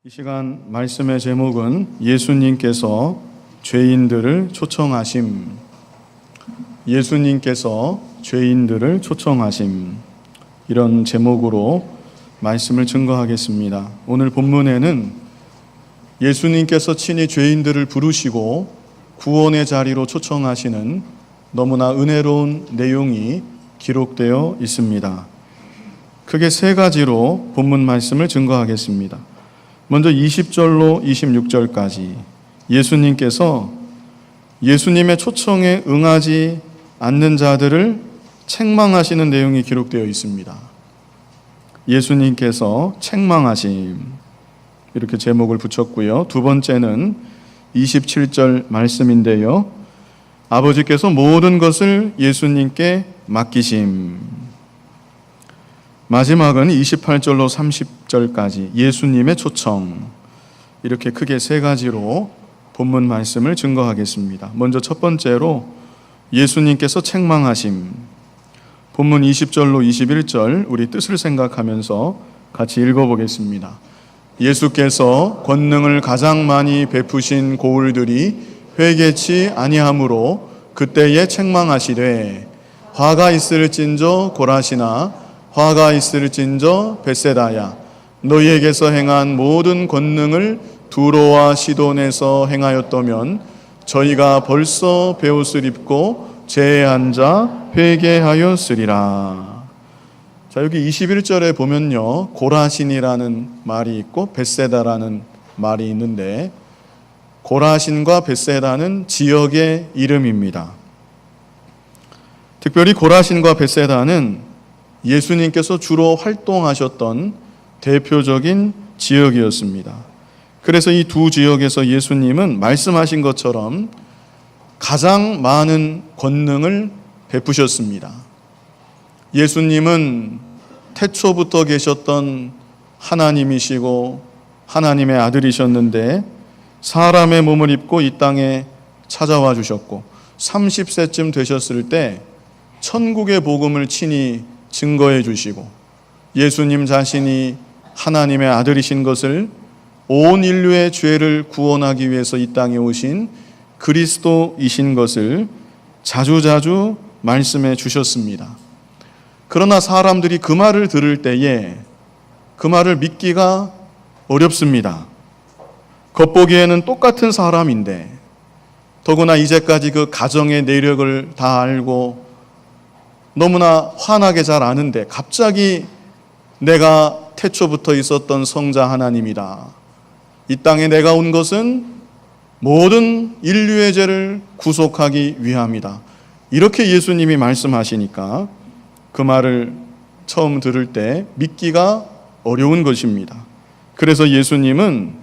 이 시간 말씀의 제목은 예수님께서 죄인들을 초청하심. 예수님께서 죄인들을 초청하심. 이런 제목으로 말씀을 증거하겠습니다. 오늘 본문에는 예수님께서 친히 죄인들을 부르시고 구원의 자리로 초청하시는 너무나 은혜로운 내용이 기록되어 있습니다. 크게 세 가지로 본문 말씀을 증거하겠습니다. 먼저 20절로 26절까지 예수님께서 예수님의 초청에 응하지 않는 자들을 책망하시는 내용이 기록되어 있습니다. 예수님께서 책망하심, 이렇게 제목을 붙였고요. 두 번째는 27절 말씀인데요. 아버지께서 모든 것을 예수님께 맡기심. 마지막은 28절로 30절까지 예수님의 초청. 이렇게 크게 세 가지로 본문 말씀을 증거하겠습니다. 먼저 첫 번째로 예수님께서 책망하심. 본문 20절로 21절 우리 뜻을 생각하면서 같이 읽어보겠습니다. 예수께서 권능을 가장 많이 베푸신 고을들이 회개치 아니하므로 그때에 책망하시되 화가 있을진저 고라시나 화가 있을진저 벳세다야 너희에게서 행한 모든 권능을 두로와 시돈에서 행하였다면 저희가 벌써 베옷을 입고 제에 앉아 회개하였으리라. 자, 여기 21절에 보면요, 고라신이라는 말이 있고 벳세다라는 말이 있는데 고라신과 벳세다는 지역의 이름입니다. 특별히 고라신과 벳세다는 예수님께서 주로 활동하셨던 대표적인 지역이었습니다. 그래서 이 두 지역에서 예수님은 말씀하신 것처럼 가장 많은 권능을 베푸셨습니다. 예수님은 태초부터 계셨던 하나님이시고 하나님의 아들이셨는데 사람의 몸을 입고 이 땅에 찾아와 주셨고 30세쯤 되셨을 때 천국의 복음을 친히 증거해 주시고 예수님 자신이 하나님의 아들이신 것을 온 인류의 죄를 구원하기 위해서 이 땅에 오신 그리스도이신 것을 자주자주 말씀해 주셨습니다. 그러나 사람들이 그 말을 들을 때에 그 말을 믿기가 어렵습니다. 겉보기에는 똑같은 사람인데 더구나 이제까지 그 가정의 내력을 다 알고 너무나 환하게 잘 아는데 갑자기 내가 태초부터 있었던 성자 하나님이다. 이 땅에 내가 온 것은 모든 인류의 죄를 구속하기 위함이다. 이렇게 예수님이 말씀하시니까 그 말을 처음 들을 때 믿기가 어려운 것입니다. 그래서 예수님은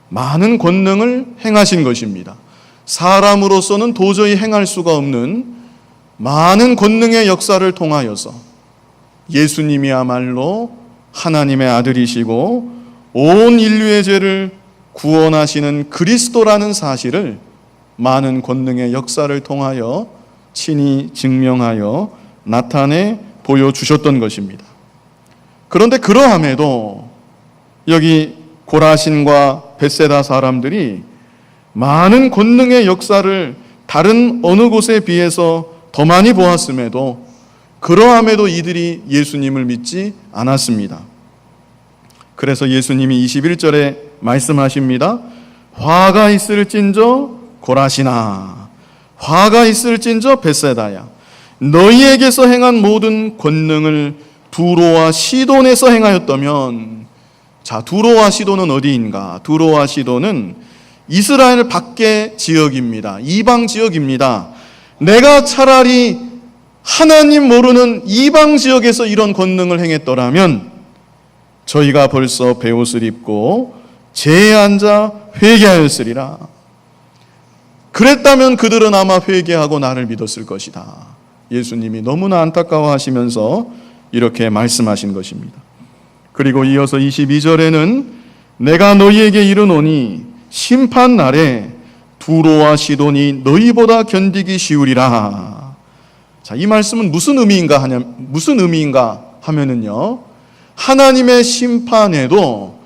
많은 권능을 행하신 것입니다. 사람으로서는 도저히 행할 수가 없는 많은 권능의 역사를 통하여서 예수님이야말로 하나님의 아들이시고 온 인류의 죄를 구원하시는 그리스도라는 사실을 많은 권능의 역사를 통하여 친히 증명하여 나타내 보여주셨던 것입니다. 그런데 그러함에도 여기 고라신과 벳세다 사람들이 많은 권능의 역사를 다른 어느 곳에 비해서 더 많이 보았음에도 그러함에도 이들이 예수님을 믿지 않았습니다. 그래서 예수님이 21절에 말씀하십니다. 화가 있을진저 고라시나 화가 있을진저 벳세다야 너희에게서 행한 모든 권능을 두로와 시돈에서 행하였다면, 자, 두로와 시돈은 어디인가? 두로와 시돈은 이스라엘 밖의 지역입니다. 이방 지역입니다. 내가 차라리 하나님 모르는 이방 지역에서 이런 권능을 행했더라면 저희가 벌써 베옷을 입고 제에 앉아 회개하였으리라. 그랬다면 그들은 아마 회개하고 나를 믿었을 것이다. 예수님이 너무나 안타까워하시면서 이렇게 말씀하신 것입니다. 그리고 이어서 22절에는 내가 너희에게 이르노니 심판 날에 두로와 시돈이 너희보다 견디기 쉬우리라. 자, 이 말씀은 무슨 의미인가 하면은요, 하나님의 심판에도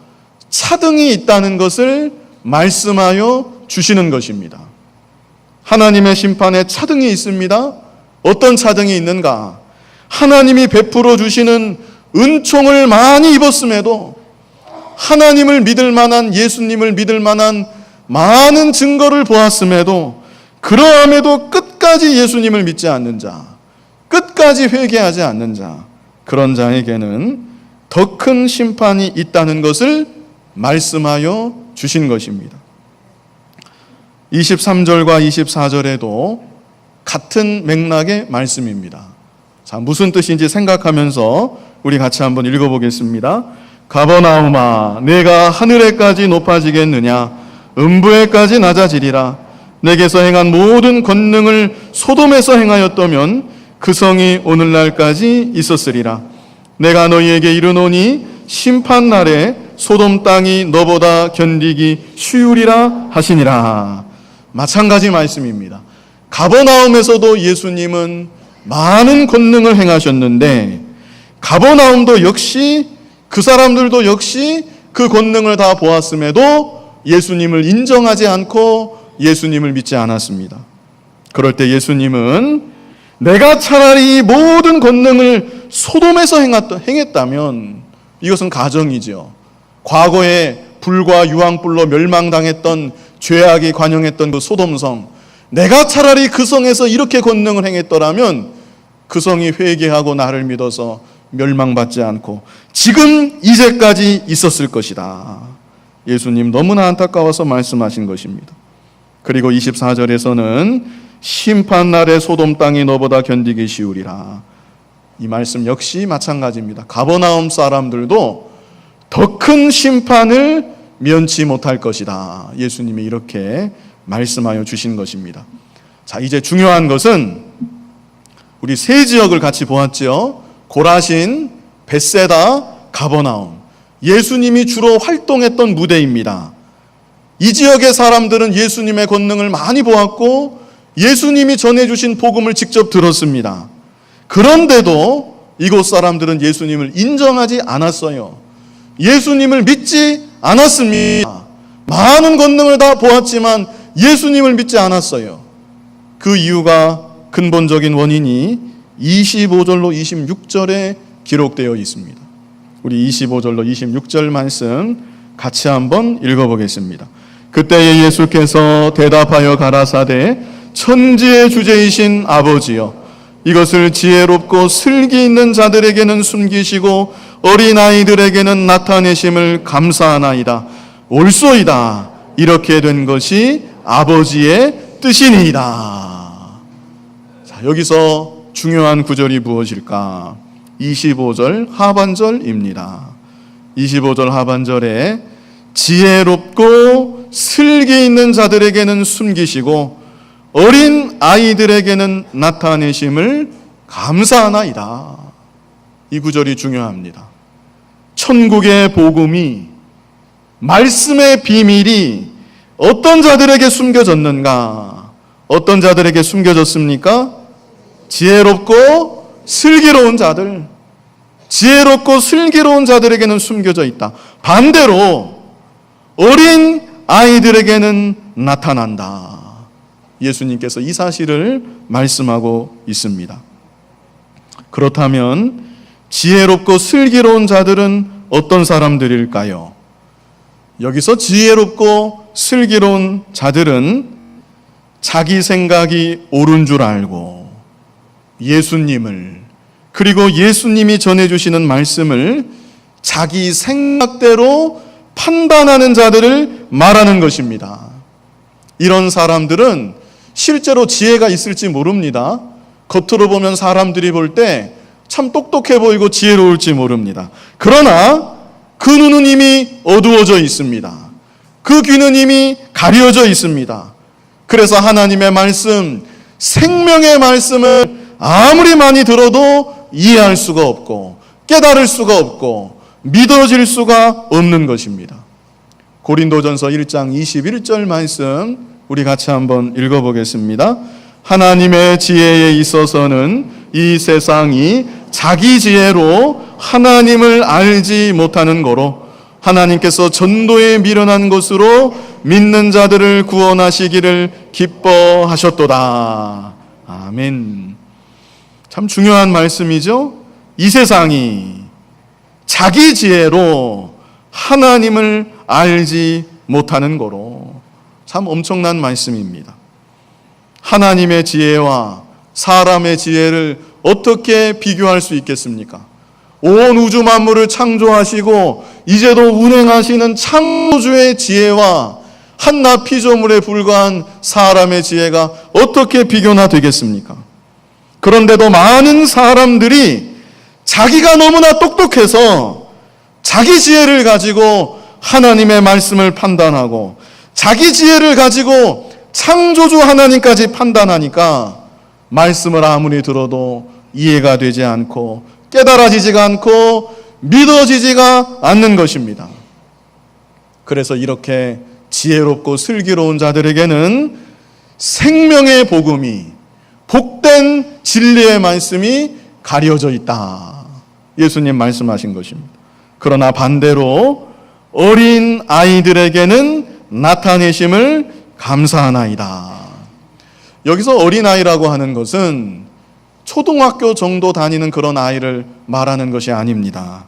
차등이 있다는 것을 말씀하여 주시는 것입니다. 하나님의 심판에 차등이 있습니다. 어떤 차등이 있는가? 하나님이 베풀어 주시는 은총을 많이 입었음에도, 하나님을 믿을 만한, 예수님을 믿을 만한 많은 증거를 보았음에도, 그러함에도 끝까지 예수님을 믿지 않는 자, 끝까지 회개하지 않는 자, 그런 자에게는 더 큰 심판이 있다는 것을 말씀하여 주신 것입니다. 23절과 24절에도 같은 맥락의 말씀입니다. 자, 무슨 뜻인지 생각하면서 우리 같이 한번 읽어보겠습니다. 가버나움아, 내가 하늘에까지 높아지겠느냐? 음부에까지 낮아지리라. 내게서 행한 모든 권능을 소돔에서 행하였다면 그 성이 오늘날까지 있었으리라. 내가 너희에게 이르노니 심판날에 소돔 땅이 너보다 견디기 쉬우리라 하시니라. 마찬가지 말씀입니다. 가버나움에서도 예수님은 많은 권능을 행하셨는데, 가버나움도 역시, 그 사람들도 역시 그 권능을 다 보았음에도 예수님을 인정하지 않고 예수님을 믿지 않았습니다. 그럴 때 예수님은 내가 차라리 모든 권능을 소돔에서 행했다면, 이것은 가정이죠. 과거에 불과 유황불로 멸망당했던, 죄악이 관영했던 그 소돔성, 내가 차라리 그 성에서 이렇게 권능을 행했더라면 그 성이 회개하고 나를 믿어서 멸망받지 않고 지금 이제까지 있었을 것이다. 예수님 너무나 안타까워서 말씀하신 것입니다. 그리고 24절에서는 심판날에 소돔 땅이 너보다 견디기 쉬우리라. 이 말씀 역시 마찬가지입니다. 가버나움 사람들도 더 큰 심판을 면치 못할 것이다. 예수님이 이렇게 말씀하여 주신 것입니다. 자, 이제 중요한 것은 우리 세 지역을 같이 보았죠. 고라신, 벳세다, 가버나움. 예수님이 주로 활동했던 무대입니다. 이 지역의 사람들은 예수님의 권능을 많이 보았고 예수님이 전해주신 복음을 직접 들었습니다. 그런데도 이곳 사람들은 예수님을 인정하지 않았어요. 예수님을 믿지 않았습니다. 많은 권능을 다 보았지만 예수님을 믿지 않았어요. 그 이유가, 근본적인 원인이 25절로 26절에 기록되어 있습니다. 우리 25절로 26절 말씀 같이 한번 읽어보겠습니다. 그때에 예수께서 대답하여 가라사대, 천지의 주제이신 아버지여, 이것을 지혜롭고 슬기 있는 자들에게는 숨기시고 어린아이들에게는 나타내심을 감사하나이다. 옳소이다. 이렇게 된 것이 아버지의 뜻이니이다. 자, 여기서 중요한 구절이 무엇일까? 25절 하반절입니다. 25절 하반절에 지혜롭고 슬기 있는 자들에게는 숨기시고 어린 아이들에게는 나타내심을 감사하나이다. 이 구절이 중요합니다. 천국의 복음이, 말씀의 비밀이 어떤 자들에게 숨겨졌는가? 어떤 자들에게 숨겨졌습니까? 지혜롭고 슬기로운 자들, 지혜롭고 슬기로운 자들에게는 숨겨져 있다. 반대로 어린 아이들에게는 나타난다. 예수님께서 이 사실을 말씀하고 있습니다. 그렇다면 지혜롭고 슬기로운 자들은 어떤 사람들일까요? 여기서 지혜롭고 슬기로운 자들은 자기 생각이 옳은 줄 알고 예수님을, 그리고 예수님이 전해주시는 말씀을 자기 생각대로 판단하는 자들을 말하는 것입니다. 이런 사람들은 실제로 지혜가 있을지 모릅니다. 겉으로 보면 사람들이 볼 때 참 똑똑해 보이고 지혜로울지 모릅니다. 그러나 그 눈은 이미 어두워져 있습니다. 그 귀는 이미 가려져 있습니다. 그래서 하나님의 말씀, 생명의 말씀을 아무리 많이 들어도 이해할 수가 없고 깨달을 수가 없고 믿어질 수가 없는 것입니다. 고린도전서 1장 21절 말씀 우리 같이 한번 읽어보겠습니다. 하나님의 지혜에 있어서는 이 세상이 자기 지혜로 하나님을 알지 못하는 거로 하나님께서 전도에 미련한 것으로 믿는 자들을 구원하시기를 기뻐하셨도다. 아멘. 참 중요한 말씀이죠. 이 세상이 자기 지혜로 하나님을 알지 못하는 거로 참 엄청난 말씀입니다. 하나님의 지혜와 사람의 지혜를 어떻게 비교할 수 있겠습니까? 온 우주 만물을 창조하시고 이제도 운행하시는 창조주의 지혜와 한낱 피조물에 불과한 사람의 지혜가 어떻게 비교나 되겠습니까? 그런데도 많은 사람들이 자기가 너무나 똑똑해서 자기 지혜를 가지고 하나님의 말씀을 판단하고 자기 지혜를 가지고 창조주 하나님까지 판단하니까 말씀을 아무리 들어도 이해가 되지 않고 깨달아지지가 않고 믿어지지가 않는 것입니다. 그래서 이렇게 지혜롭고 슬기로운 자들에게는 생명의 복음이, 복된 진리의 말씀이 가려져 있다. 예수님 말씀하신 것입니다. 그러나 반대로 어린 아이들에게는 나타내심을 감사하나이다. 여기서 어린아이라고 하는 것은 초등학교 정도 다니는 그런 아이를 말하는 것이 아닙니다.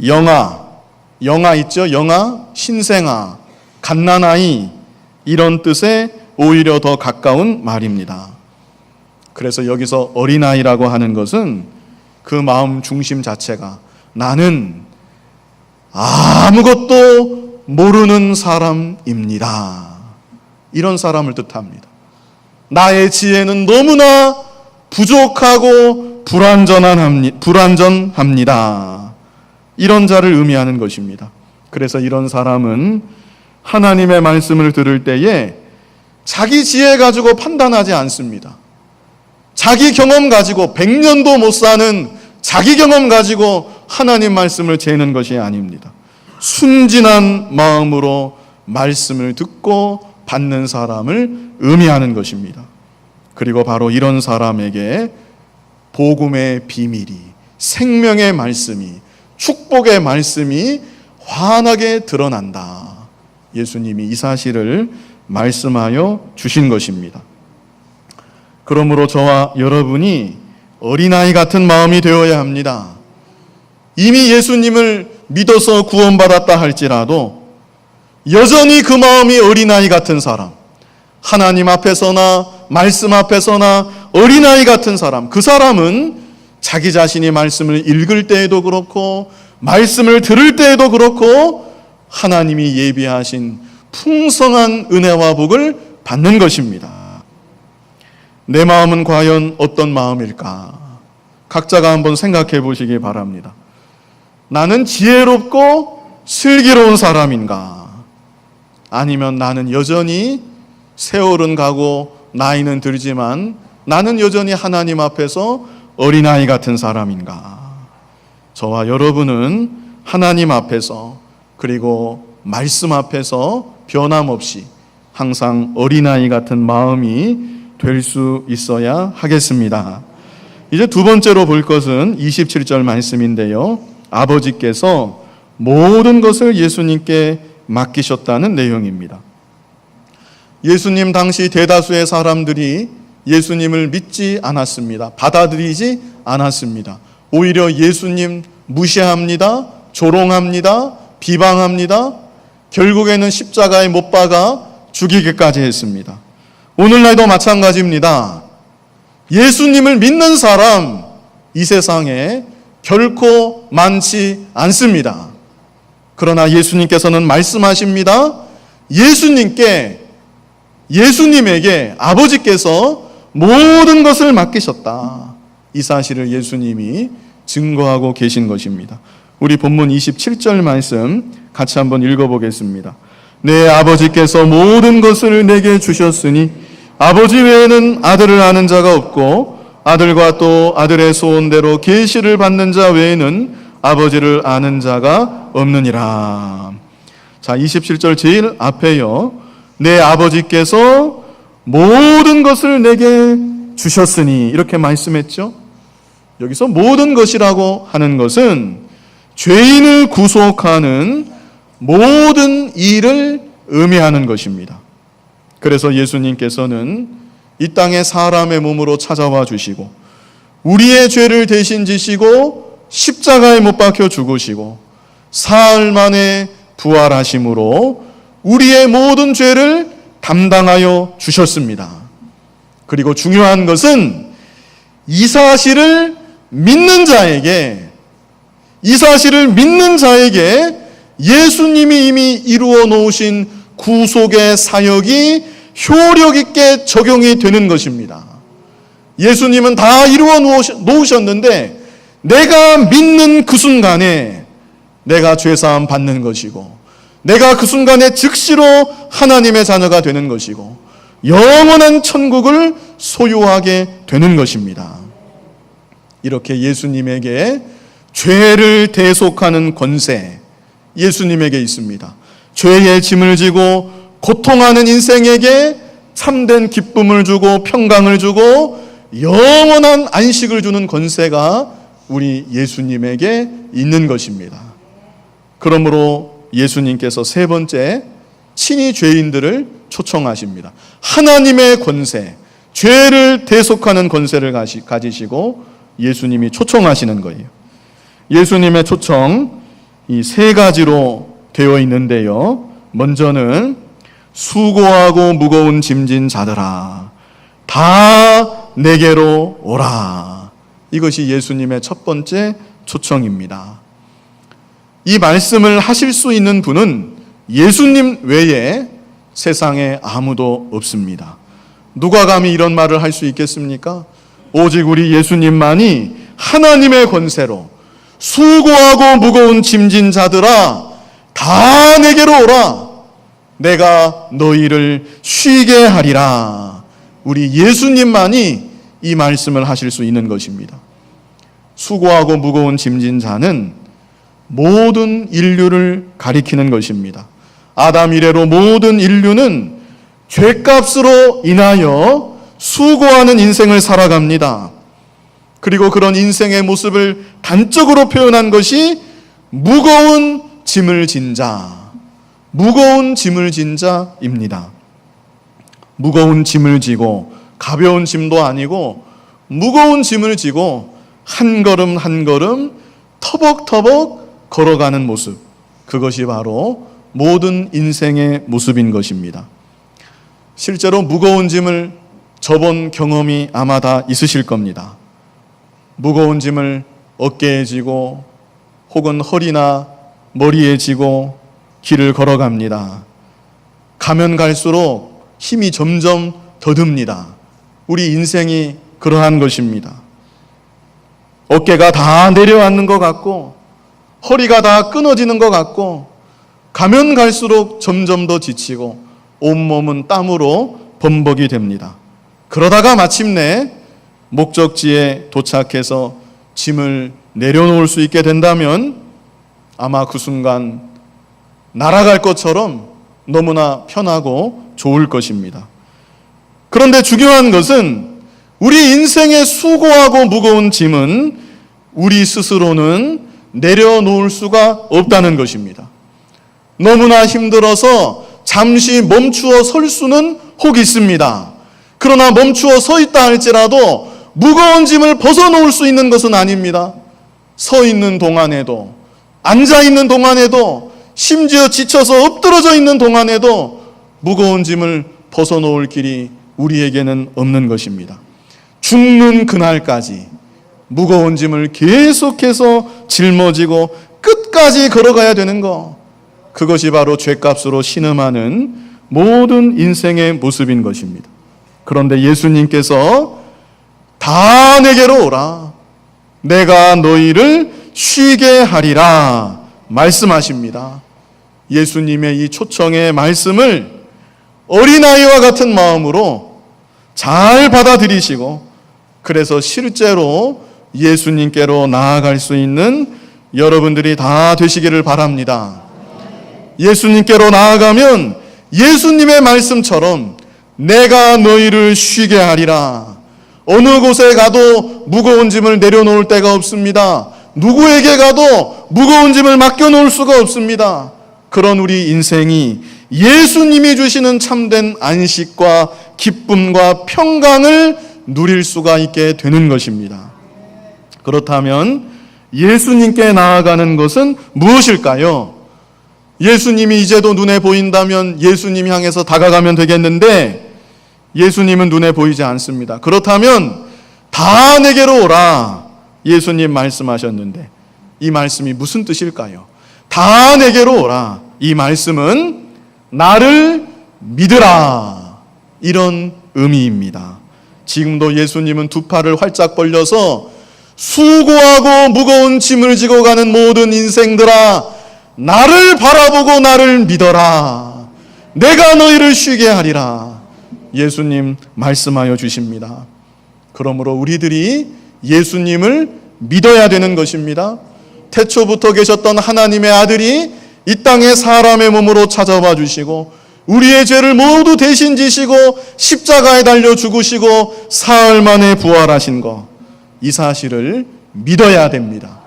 영아 있죠? 영아, 신생아, 갓난아이, 이런 뜻에 오히려 더 가까운 말입니다. 그래서 여기서 어린아이라고 하는 것은 그 마음 중심 자체가 나는 아무것도 모르는 사람입니다. 이런 사람을 뜻합니다. 나의 지혜는 너무나 부족하고 불완전합니다. 이런 자를 의미하는 것입니다. 그래서 이런 사람은 하나님의 말씀을 들을 때에 자기 지혜 가지고 판단하지 않습니다. 자기 경험 가지고 100년도 못 사는 자기 경험 가지고 하나님 말씀을 재는 것이 아닙니다. 순진한 마음으로 말씀을 듣고 받는 사람을 의미하는 것입니다. 그리고 바로 이런 사람에게 복음의 비밀이, 생명의 말씀이, 축복의 말씀이 환하게 드러난다. 예수님이 이 사실을 말씀하여 주신 것입니다. 그러므로 저와 여러분이 어린아이 같은 마음이 되어야 합니다. 이미 예수님을 믿어서 구원받았다 할지라도 여전히 그 마음이 어린아이 같은 사람, 하나님 앞에서나 말씀 앞에서나 어린아이 같은 사람, 그 사람은 자기 자신이 말씀을 읽을 때에도 그렇고 말씀을 들을 때에도 그렇고 하나님이 예비하신 풍성한 은혜와 복을 받는 것입니다. 내 마음은 과연 어떤 마음일까? 각자가 한번 생각해 보시기 바랍니다. 나는 지혜롭고 슬기로운 사람인가? 아니면 나는 여전히 세월은 가고 나이는 들지만 나는 여전히 하나님 앞에서 어린아이 같은 사람인가? 저와 여러분은 하나님 앞에서 그리고 말씀 앞에서 변함없이 항상 어린아이 같은 마음이 될 수 있어야 하겠습니다. 이제 두 번째로 볼 것은 27절 말씀인데요. 아버지께서 모든 것을 예수님께 맡기셨다는 내용입니다. 예수님 당시 대다수의 사람들이 예수님을 믿지 않았습니다. 받아들이지 않았습니다. 오히려 예수님 무시합니다. 조롱합니다. 비방합니다. 결국에는 십자가에 못 박아 죽이기까지 했습니다. 오늘날도 마찬가지입니다. 예수님을 믿는 사람 이 세상에 결코 많지 않습니다. 그러나 예수님께서는 말씀하십니다. 예수님에게 아버지께서 모든 것을 맡기셨다. 이 사실을 예수님이 증거하고 계신 것입니다. 우리 본문 27절 말씀 같이 한번 읽어보겠습니다. 내 아버지께서 모든 것을 내게 주셨으니 아버지 외에는 아들을 아는 자가 없고 아들과 또 아들의 소원대로 계시를 받는 자 외에는 아버지를 아는 자가 없느니라. 자, 27절 제일 앞에요. 내 아버지께서 모든 것을 내게 주셨으니 이렇게 말씀했죠. 여기서 모든 것이라고 하는 것은 죄인을 구속하는 모든 일을 의미하는 것입니다. 그래서 예수님께서는 이 땅에 사람의 몸으로 찾아와 주시고 우리의 죄를 대신 지시고 십자가에 못 박혀 죽으시고 사흘 만에 부활하심으로 우리의 모든 죄를 담당하여 주셨습니다. 그리고 중요한 것은 이 사실을 믿는 자에게 예수님이 이미 이루어 놓으신 구속의 사역이 효력 있게 적용이 되는 것입니다. 예수님은 다 이루어 놓으셨는데 내가 믿는 그 순간에 내가 죄사함 받는 것이고 내가 그 순간에 즉시로 하나님의 자녀가 되는 것이고 영원한 천국을 소유하게 되는 것입니다. 이렇게 예수님에게 죄를 대속하는 권세, 예수님에게 있습니다. 죄의 짐을 지고 고통하는 인생에게 참된 기쁨을 주고 평강을 주고 영원한 안식을 주는 권세가 우리 예수님에게 있는 것입니다. 그러므로 예수님께서 세 번째, 친히 죄인들을 초청하십니다. 하나님의 권세, 죄를 대속하는 권세를 가지시고 예수님이 초청하시는 거예요. 예수님의 초청, 이 세 가지로 되어 있는데요. 먼저는 수고하고 무거운 짐진 자들아, 다 내게로 오라. 이것이 예수님의 첫 번째 초청입니다. 이 말씀을 하실 수 있는 분은 예수님 외에 세상에 아무도 없습니다. 누가 감히 이런 말을 할 수 있겠습니까? 오직 우리 예수님만이 하나님의 권세로 수고하고 무거운 짐진 자들아, 다 내게로 오라. 내가 너희를 쉬게 하리라. 우리 예수님만이 이 말씀을 하실 수 있는 것입니다. 수고하고 무거운 짐진 자는 모든 인류를 가리키는 것입니다. 아담 이래로 모든 인류는 죄값으로 인하여 수고하는 인생을 살아갑니다. 그리고 그런 인생의 모습을 단적으로 표현한 것이 무거운 짐을 진 자입니다. 무거운 짐을 지고 가벼운 짐도 아니고 무거운 짐을 지고 한 걸음 한 걸음 터벅터벅 걸어가는 모습, 그것이 바로 모든 인생의 모습인 것입니다. 실제로 무거운 짐을 져본 경험이 아마 다 있으실 겁니다. 무거운 짐을 어깨에 지고 혹은 허리나 머리에 지고 길을 걸어갑니다. 가면 갈수록 힘이 점점 더듭니다. 우리 인생이 그러한 것입니다. 어깨가 다 내려앉는 것 같고 허리가 다 끊어지는 것 같고 가면 갈수록 점점 더 지치고 온몸은 땀으로 범벅이 됩니다. 그러다가 마침내 목적지에 도착해서 짐을 내려놓을 수 있게 된다면 아마 그 순간 날아갈 것처럼 너무나 편하고 좋을 것입니다. 그런데 중요한 것은 우리 인생의 수고하고 무거운 짐은 우리 스스로는 내려놓을 수가 없다는 것입니다. 너무나 힘들어서 잠시 멈추어 설 수는 혹 있습니다. 그러나 멈추어 서 있다 할지라도 무거운 짐을 벗어놓을 수 있는 것은 아닙니다. 서 있는 동안에도, 앉아 있는 동안에도, 심지어 지쳐서 엎드러져 있는 동안에도 무거운 짐을 벗어놓을 길이 우리에게는 없는 것입니다. 죽는 그날까지 무거운 짐을 계속해서 짊어지고 끝까지 걸어가야 되는 것, 그것이 바로 죄값으로 신음하는 모든 인생의 모습인 것입니다. 그런데 예수님께서 다 내게로 오라, 내가 너희를 쉬게 하리라 말씀하십니다. 예수님의 이 초청의 말씀을 어린아이와 같은 마음으로 잘 받아들이시고, 그래서 실제로 예수님께로 나아갈 수 있는 여러분들이 다 되시기를 바랍니다. 예수님께로 나아가면 예수님의 말씀처럼 내가 너희를 쉬게 하리라. 어느 곳에 가도 무거운 짐을 내려놓을 데가 없습니다. 누구에게 가도 무거운 짐을 맡겨놓을 수가 없습니다. 그런 우리 인생이 예수님이 주시는 참된 안식과 기쁨과 평강을 누릴 수가 있게 되는 것입니다. 그렇다면 예수님께 나아가는 것은 무엇일까요? 예수님이 이제도 눈에 보인다면 예수님 향해서 다가가면 되겠는데 예수님은 눈에 보이지 않습니다. 그렇다면 다 내게로 오라, 예수님 말씀하셨는데 이 말씀이 무슨 뜻일까요? 다 내게로 오라, 이 말씀은 나를 믿으라, 이런 의미입니다. 지금도 예수님은 두 팔을 활짝 벌려서 수고하고 무거운 짐을 지고 가는 모든 인생들아, 나를 바라보고 나를 믿어라, 내가 너희를 쉬게 하리라, 예수님 말씀하여 주십니다. 그러므로 우리들이 예수님을 믿어야 되는 것입니다. 태초부터 계셨던 하나님의 아들이 이 땅에 사람의 몸으로 찾아와 주시고 우리의 죄를 모두 대신 지시고 십자가에 달려 죽으시고 사흘 만에 부활하신 것, 이 사실을 믿어야 됩니다.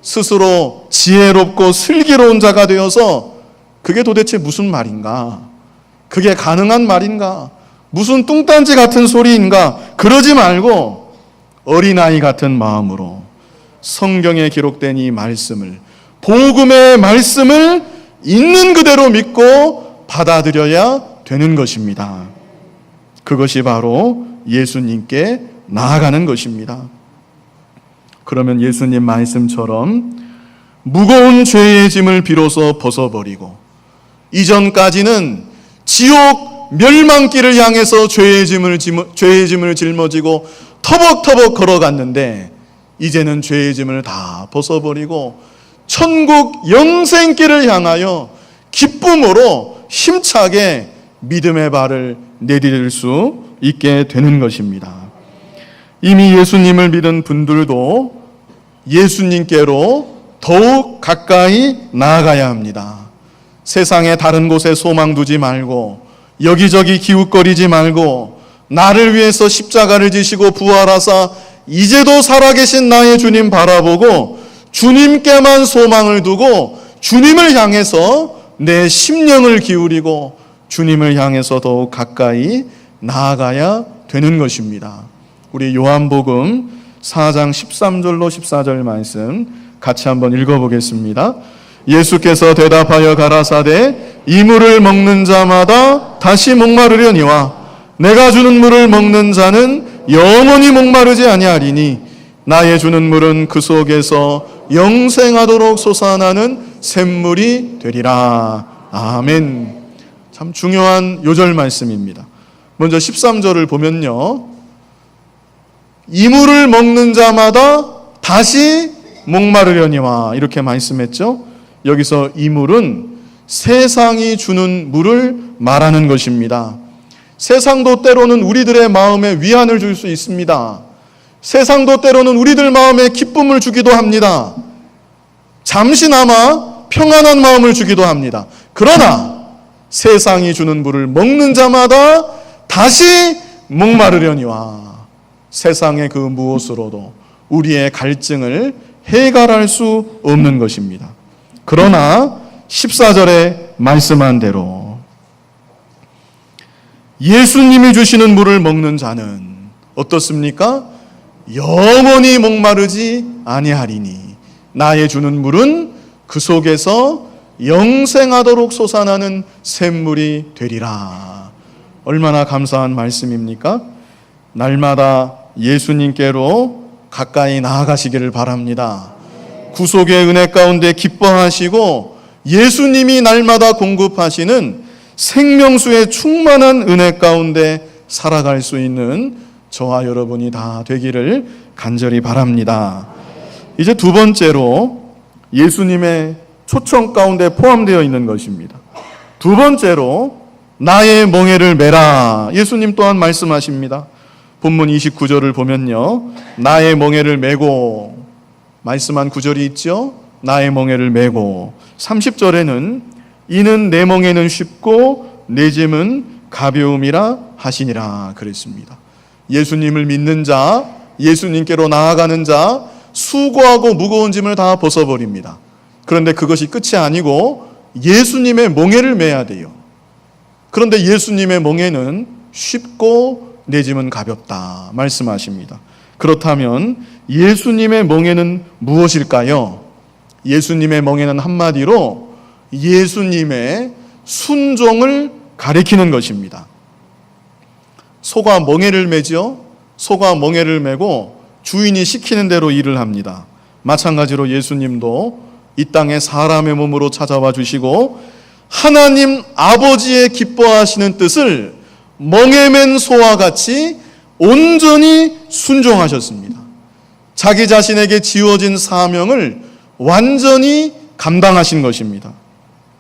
스스로 지혜롭고 슬기로운 자가 되어서 그게 도대체 무슨 말인가? 그게 가능한 말인가? 무슨 뚱딴지 같은 소리인가? 그러지 말고 어린아이 같은 마음으로 성경에 기록된 이 말씀을, 복음의 말씀을 있는 그대로 믿고 받아들여야 되는 것입니다. 그것이 바로 예수님께 나아가는 것입니다. 그러면 예수님 말씀처럼 무거운 죄의 짐을 비로소 벗어버리고, 이전까지는 지옥 멸망길을 향해서 죄의 짐을 짊어지고 터벅터벅 걸어갔는데 이제는 죄의 짐을 다 벗어버리고 천국 영생길을 향하여 기쁨으로 힘차게 믿음의 발을 내디딜 수 있게 되는 것입니다. 이미 예수님을 믿은 분들도 예수님께로 더욱 가까이 나아가야 합니다. 세상의 다른 곳에 소망 두지 말고, 여기저기 기웃거리지 말고, 나를 위해서 십자가를 지시고 부활하사 이제도 살아계신 나의 주님 바라보고 주님께만 소망을 두고 주님을 향해서 내 심령을 기울이고 주님을 향해서 더욱 가까이 나아가야 되는 것입니다. 우리 요한복음 4장 13절로 14절 말씀 같이 한번 읽어보겠습니다. 예수께서 대답하여 가라사대 이 물을 먹는 자마다 다시 목마르려니와 내가 주는 물을 먹는 자는 영원히 목마르지 아니하리니 나의 주는 물은 그 속에서 영생하도록 솟아나는 샘물이 되리라. 아멘. 참 중요한 요절 말씀입니다. 먼저 13절을 보면요, 이 물을 먹는 자마다 다시 목마르려니와 이렇게 말씀했죠. 여기서 이 물은 세상이 주는 물을 말하는 것입니다. 세상도 때로는 우리들의 마음에 위안을 줄 수 있습니다. 세상도 때로는 우리들 마음에 기쁨을 주기도 합니다. 잠시나마 평안한 마음을 주기도 합니다. 그러나 세상이 주는 물을 먹는 자마다 다시 목마르려니와 세상의 그 무엇으로도 우리의 갈증을 해결할 수 없는 것입니다. 그러나 14절에 말씀한 대로 예수님이 주시는 물을 먹는 자는 어떻습니까? 영원히 목마르지 아니하리니 나의 주는 물은 그 속에서 영생하도록 솟아나는 샘물이 되리라. 얼마나 감사한 말씀입니까? 날마다 예수님께로 가까이 나아가시기를 바랍니다. 구속의 은혜 가운데 기뻐하시고 예수님이 날마다 공급하시는 생명수의 충만한 은혜 가운데 살아갈 수 있는 저와 여러분이 다 되기를 간절히 바랍니다. 이제 두 번째로 예수님의 초청 가운데 포함되어 있는 것입니다. 두 번째로 나의 멍에를 메라. 예수님 또한 말씀하십니다. 본문 29절을 보면요, 나의 멍에를 메고 말씀한 구절이 있죠. 나의 멍에를 메고 30절에는 이는 내 멍에는 쉽고 내 짐은 가벼움이라 하시니라 그랬습니다. 예수님을 믿는 자, 예수님께로 나아가는 자, 수고하고 무거운 짐을 다 벗어버립니다. 그런데 그것이 끝이 아니고 예수님의 멍에를 매야 돼요. 그런데 예수님의 멍에는 쉽고 내 짐은 가볍다 말씀하십니다. 그렇다면 예수님의 멍에는 무엇일까요? 예수님의 멍에는 한마디로 예수님의 순종을 가리키는 것입니다. 소가 멍에를 매죠. 소가 멍에를 매고 주인이 시키는 대로 일을 합니다. 마찬가지로 예수님도 이 땅에 사람의 몸으로 찾아와 주시고 하나님 아버지의 기뻐하시는 뜻을 멍에 맨 소와 같이 온전히 순종하셨습니다. 자기 자신에게 지어진 사명을 완전히 감당하신 것입니다.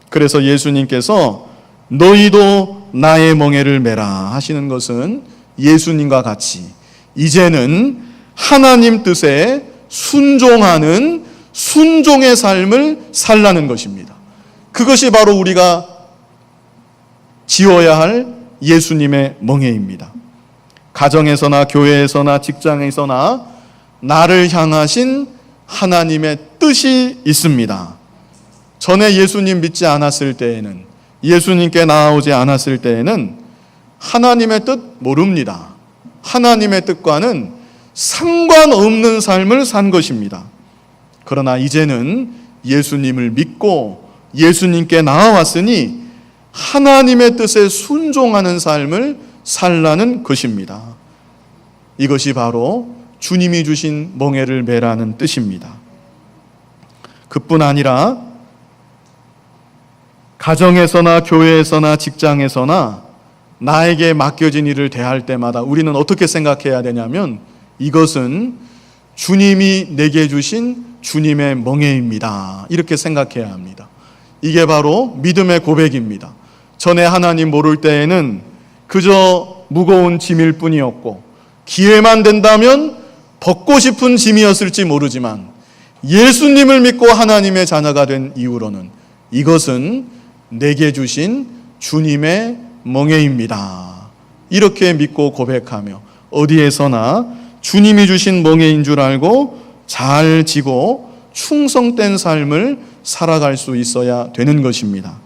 그래서 예수님께서 너희도 나의 멍에를 매라 하시는 것은 예수님과 같이 이제는 하나님 뜻에 순종하는 순종의 삶을 살라는 것입니다. 그것이 바로 우리가 지어야 할 예수님의 멍에입니다. 가정에서나 교회에서나 직장에서나 나를 향하신 하나님의 뜻이 있습니다. 전에 예수님 믿지 않았을 때에는, 예수님께 나아오지 않았을 때에는 하나님의 뜻 모릅니다. 하나님의 뜻과는 상관없는 삶을 산 것입니다. 그러나 이제는 예수님을 믿고 예수님께 나아왔으니 하나님의 뜻에 순종하는 삶을 살라는 것입니다. 이것이 바로 주님이 주신 멍에를 매라는 뜻입니다. 그뿐 아니라 가정에서나 교회에서나 직장에서나 나에게 맡겨진 일을 대할 때마다 우리는 어떻게 생각해야 되냐면 이것은 주님이 내게 주신 주님의 멍에입니다. 이렇게 생각해야 합니다. 이게 바로 믿음의 고백입니다. 전에 하나님 모를 때에는 그저 무거운 짐일 뿐이었고 기회만 된다면 벗고 싶은 짐이었을지 모르지만 예수님을 믿고 하나님의 자녀가 된 이후로는 이것은 내게 주신 주님의 멍에입니다. 이렇게 믿고 고백하며 어디에서나 주님이 주신 멍에인 줄 알고 잘 지고 충성된 삶을 살아갈 수 있어야 되는 것입니다.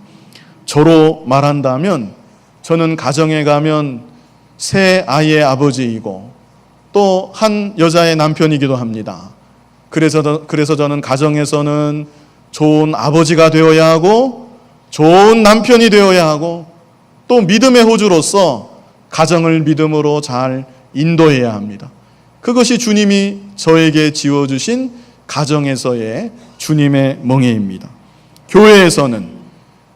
저로 말한다면 저는 가정에 가면 세 아이의 아버지이고 또 한 여자의 남편이기도 합니다. 그래서 저는 가정에서는 좋은 아버지가 되어야 하고 좋은 남편이 되어야 하고 또 믿음의 호주로서 가정을 믿음으로 잘 인도해야 합니다. 그것이 주님이 저에게 지어주신 가정에서의 주님의 멍에입니다. 교회에서는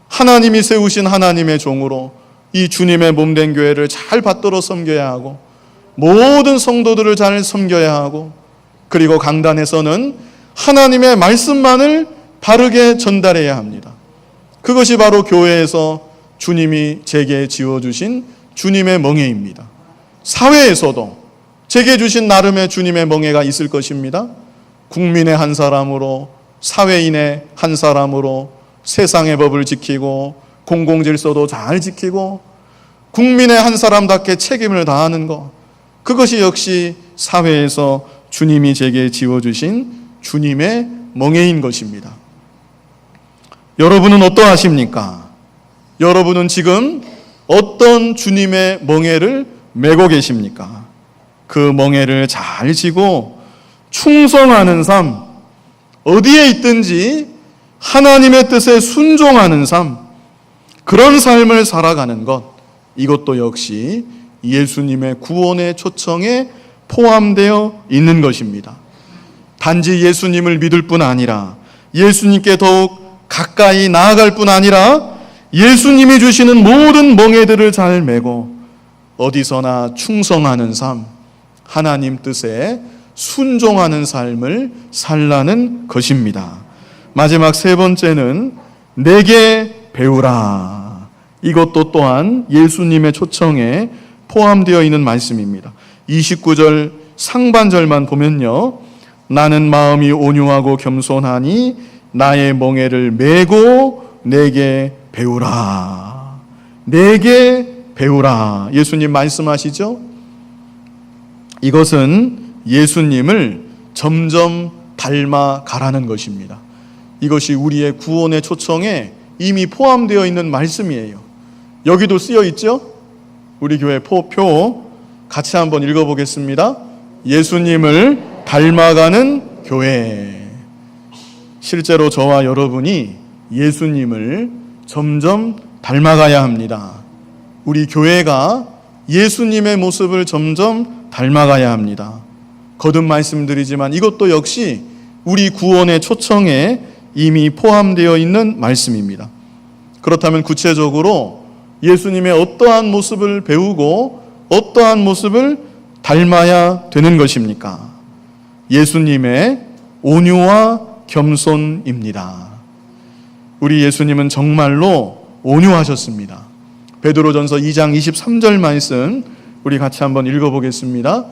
하나님이 세우신 하나님의 종으로 이 주님의 몸된 교회를 잘 받들어 섬겨야 하고 모든 성도들을 잘 섬겨야 하고 그리고 강단에서는 하나님의 말씀만을 바르게 전달해야 합니다. 그것이 바로 교회에서 주님이 제게 지어주신 주님의 멍에입니다. 사회에서도 제게 주신 나름의 주님의 멍에가 있을 것입니다. 국민의 한 사람으로, 사회인의 한 사람으로 세상의 법을 지키고 공공질서도 잘 지키고 국민의 한 사람답게 책임을 다하는 것, 그것이 역시 사회에서 주님이 제게 지어주신 주님의 멍에인 것입니다. 여러분은 어떠하십니까? 여러분은 지금 어떤 주님의 멍에를 메고 계십니까? 그 멍에를 잘 지고 충성하는 삶, 어디에 있든지 하나님의 뜻에 순종하는 삶, 그런 삶을 살아가는 것, 이것도 역시 예수님의 구원의 초청에 포함되어 있는 것입니다. 단지 예수님을 믿을 뿐 아니라 예수님께 더욱 가까이 나아갈 뿐 아니라 예수님이 주시는 모든 멍에들을 잘 메고 어디서나 충성하는 삶, 하나님 뜻에 순종하는 삶을 살라는 것입니다. 마지막 세 번째는 내게 배우라. 이것도 또한 예수님의 초청에 포함되어 있는 말씀입니다. 29절 상반절만 보면요, 나는 마음이 온유하고 겸손하니 나의 멍에를 메고 내게 배우라. 내게 배우라. 예수님 말씀하시죠? 이것은 예수님을 점점 닮아가라는 것입니다. 이것이 우리의 구원의 초청에 이미 포함되어 있는 말씀이에요. 여기도 쓰여 있죠? 우리 교회 표 같이 한번 읽어보겠습니다. 예수님을 닮아가는 교회. 실제로 저와 여러분이 예수님을 점점 닮아가야 합니다. 우리 교회가 예수님의 모습을 점점 닮아가야 합니다. 거듭 말씀드리지만 이것도 역시 우리 구원의 초청에 이미 포함되어 있는 말씀입니다. 그렇다면 구체적으로 예수님의 어떠한 모습을 배우고 어떠한 모습을 닮아야 되는 것입니까? 예수님의 온유와 겸손입니다. 우리 예수님은 정말로 온유하셨습니다. 베드로전서 2장 23절 말씀 우리 같이 한번 읽어보겠습니다.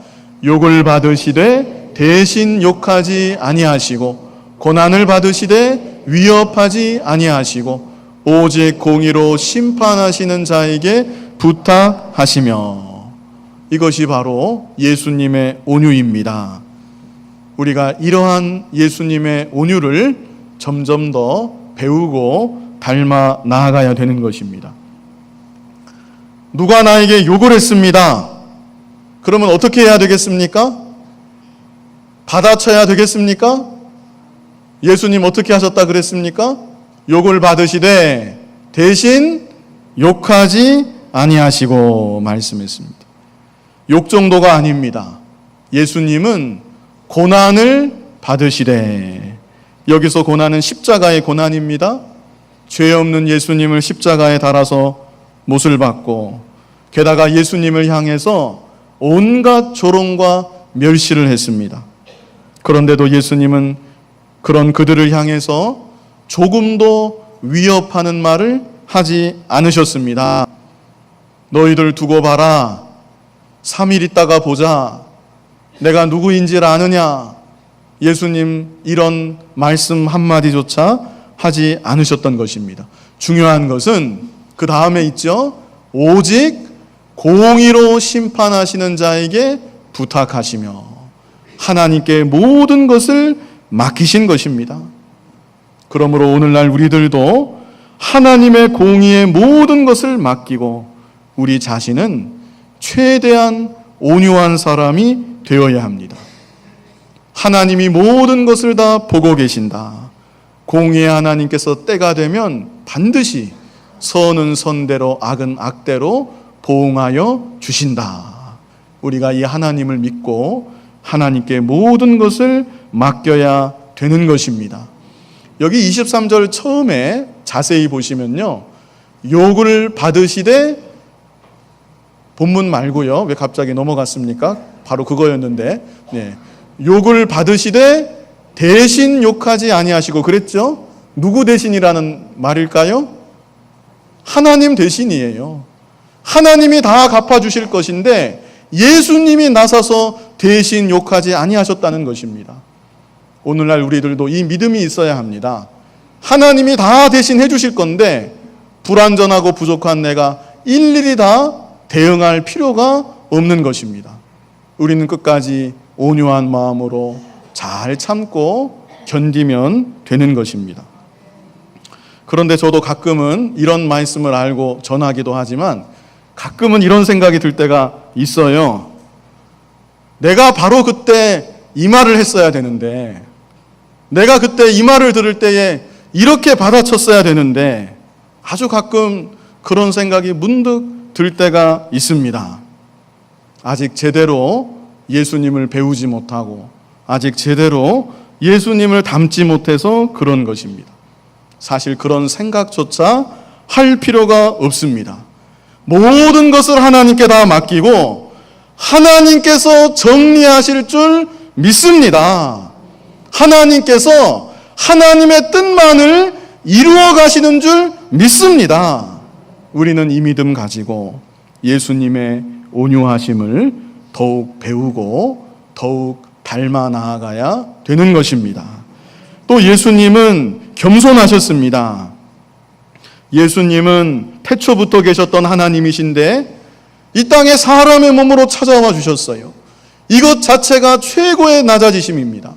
욕을 받으시되 대신 욕하지 아니하시고 고난을 받으시되 위협하지 아니하시고 오직 공의로 심판하시는 자에게 부탁하시며. 이것이 바로 예수님의 온유입니다. 우리가 이러한 예수님의 온유를 점점 더 배우고 닮아 나아가야 되는 것입니다. 누가 나에게 욕을 했습니다. 그러면 어떻게 해야 되겠습니까? 받아쳐야 되겠습니까? 예수님 어떻게 하셨다 그랬습니까? 욕을 받으시되 대신 욕하지 아니하시고 말씀했습니다. 욕 정도가 아닙니다. 예수님은 고난을 받으시되, 여기서 고난은 십자가의 고난입니다. 죄 없는 예수님을 십자가에 달아서 못을 받고, 게다가 예수님을 향해서 온갖 조롱과 멸시를 했습니다. 그런데도 예수님은 그런 그들을 향해서 조금도 위협하는 말을 하지 않으셨습니다. 너희들 두고 봐라. 3일 있다가 보자. 내가 누구인지를 아느냐. 예수님 이런 말씀 한마디조차 하지 않으셨던 것입니다. 중요한 것은 그 다음에 있죠. 오직 공의로 심판하시는 자에게 부탁하시며, 하나님께 모든 것을 맡기신 것입니다. 그러므로 오늘날 우리들도 하나님의 공의의 모든 것을 맡기고 우리 자신은 최대한 온유한 사람이 되어야 합니다. 하나님이 모든 것을 다 보고 계신다. 공의의 하나님께서 때가 되면 반드시 선은 선대로 악은 악대로 보응하여 주신다. 우리가 이 하나님을 믿고 하나님께 모든 것을 맡겨야 되는 것입니다. 여기 23절 처음에 자세히 보시면요, 욕을 받으시되, 본문 말고요. 왜 갑자기 넘어갔습니까? 바로 그거였는데, 욕을 받으시되 대신 욕하지 아니하시고 그랬죠? 누구 대신이라는 말일까요? 하나님 대신이에요. 하나님이 다 갚아주실 것인데 예수님이 나서서 대신 욕하지 아니하셨다는 것입니다. 오늘날 우리들도 이 믿음이 있어야 합니다. 하나님이 다 대신 해주실 건데 불완전하고 부족한 내가 일일이 다 대응할 필요가 없는 것입니다. 우리는 끝까지 온유한 마음으로 잘 참고 견디면 되는 것입니다. 그런데 저도 가끔은 이런 말씀을 알고 전하기도 하지만 가끔은 이런 생각이 들 때가 있어요. 내가 바로 그때 이 말을 했어야 되는데, 내가 그때 이 말을 들을 때에 이렇게 받아쳤어야 되는데, 아주 가끔 그런 생각이 문득 들 때가 있습니다. 아직 제대로 예수님을 배우지 못하고 아직 제대로 예수님을 닮지 못해서 그런 것입니다. 사실 그런 생각조차 할 필요가 없습니다. 모든 것을 하나님께 다 맡기고 하나님께서 정리하실 줄 믿습니다. 하나님께서 하나님의 뜻만을 이루어 가시는 줄 믿습니다. 우리는 이 믿음 가지고 예수님의 온유하심을 더욱 배우고 더욱 닮아 나아가야 되는 것입니다. 또 예수님은 겸손하셨습니다. 예수님은 태초부터 계셨던 하나님이신데 이 땅에 사람의 몸으로 찾아와 주셨어요. 이것 자체가 최고의 낮아지심입니다.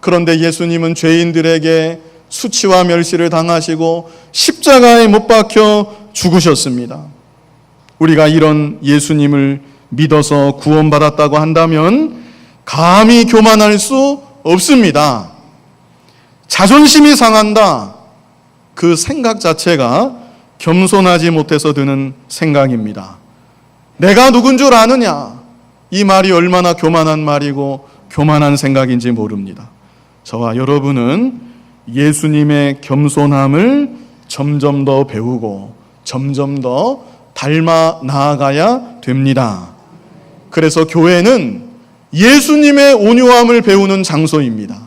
그런데 예수님은 죄인들에게 수치와 멸시를 당하시고 십자가에 못 박혀 죽으셨습니다. 우리가 이런 예수님을 믿어서 구원받았다고 한다면 감히 교만할 수 없습니다. 자존심이 상한다. 그 생각 자체가 겸손하지 못해서 드는 생각입니다. 내가 누군 줄 아느냐? 이 말이 얼마나 교만한 말이고 교만한 생각인지 모릅니다. 저와 여러분은 예수님의 겸손함을 점점 더 배우고 점점 더 닮아 나아가야 됩니다. 그래서 교회는 예수님의 온유함을 배우는 장소입니다.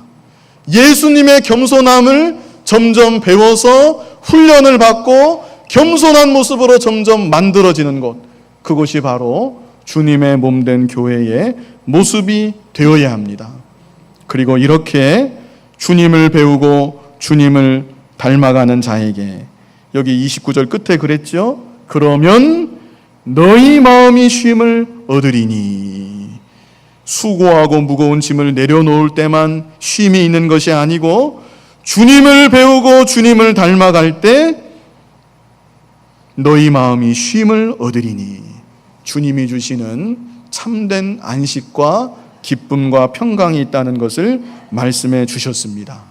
예수님의 겸손함을 점점 배워서 훈련을 받고 겸손한 모습으로 점점 만들어지는 곳, 그곳이 바로 주님의 몸된 교회의 모습이 되어야 합니다. 그리고 이렇게 주님을 배우고 주님을 닮아가는 자에게, 여기 29절 끝에 그랬죠? 그러면 너희 마음이 쉼을 얻으리니. 수고하고 무거운 짐을 내려놓을 때만 쉼이 있는 것이 아니고 주님을 배우고 주님을 닮아갈 때 너희 마음이 쉼을 얻으리니. 주님이 주시는 참된 안식과 기쁨과 평강이 있다는 것을 말씀해 주셨습니다.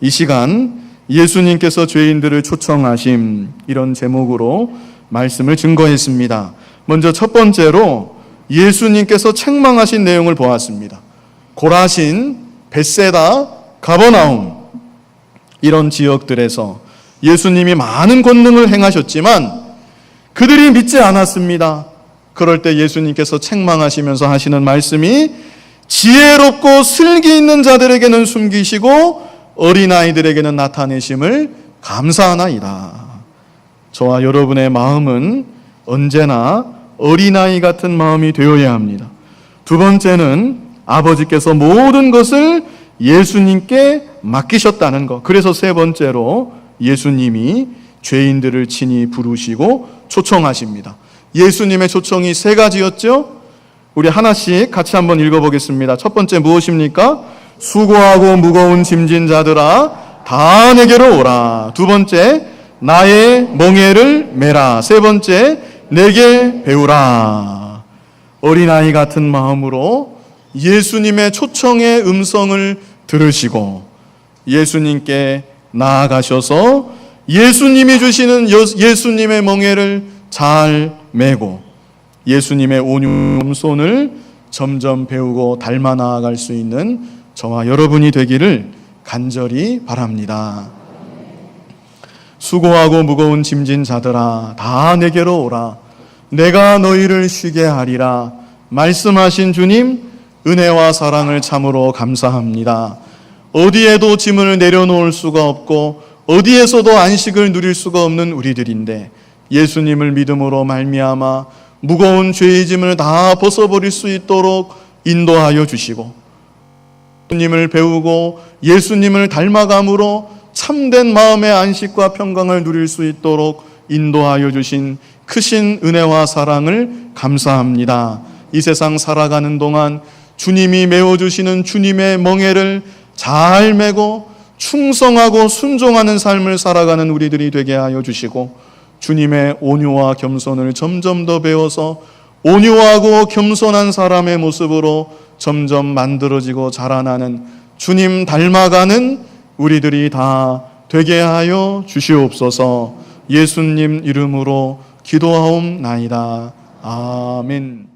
이 시간 예수님께서 죄인들을 초청하심, 이런 제목으로 말씀을 증거했습니다. 먼저 첫 번째로 예수님께서 책망하신 내용을 보았습니다. 고라신, 벳세다, 가버나움, 이런 지역들에서 예수님이 많은 권능을 행하셨지만 그들이 믿지 않았습니다. 그럴 때 예수님께서 책망하시면서 하시는 말씀이 지혜롭고 슬기 있는 자들에게는 숨기시고 어린아이들에게는 나타내심을 감사하나이다. 저와 여러분의 마음은 언제나 어린아이 같은 마음이 되어야 합니다. 두 번째는 아버지께서 모든 것을 예수님께 맡기셨다는 것. 그래서 세 번째로 예수님이 죄인들을 친히 부르시고 초청하십니다. 예수님의 초청이 세 가지였죠? 우리 하나씩 같이 한번 읽어보겠습니다. 첫 번째 무엇입니까? 수고하고 무거운 짐진 자들아 다 내게로 오라. 두 번째, 나의 멍에를 메라. 세 번째, 내게 배우라. 어린아이 같은 마음으로 예수님의 초청의 음성을 들으시고 예수님께 나아가셔서 예수님이 주시는 예수님의 멍에를 잘 메고 예수님의 온유한 손을 점점 배우고 닮아 나아갈 수 있는 저와 여러분이 되기를 간절히 바랍니다. 수고하고 무거운 짐진 자들아 다 내게로 오라. 내가 너희를 쉬게 하리라. 말씀하신 주님, 은혜와 사랑을 참으로 감사합니다. 어디에도 짐을 내려놓을 수가 없고 어디에서도 안식을 누릴 수가 없는 우리들인데 예수님을 믿음으로 말미암아 무거운 죄의 짐을 다 벗어버릴 수 있도록 인도하여 주시고 예수님을 배우고 예수님을 닮아감으로 참된 마음의 안식과 평강을 누릴 수 있도록 인도하여 주신 크신 은혜와 사랑을 감사합니다. 이 세상 살아가는 동안 주님이 메워주시는 주님의 멍에를 잘 메고 충성하고 순종하는 삶을 살아가는 우리들이 되게 하여 주시고 주님의 온유와 겸손을 점점 더 배워서 온유하고 겸손한 사람의 모습으로 점점 만들어지고 자라나는 주님 닮아가는 우리들이 다 되게 하여 주시옵소서. 예수님 이름으로 기도하옵나이다. 아멘.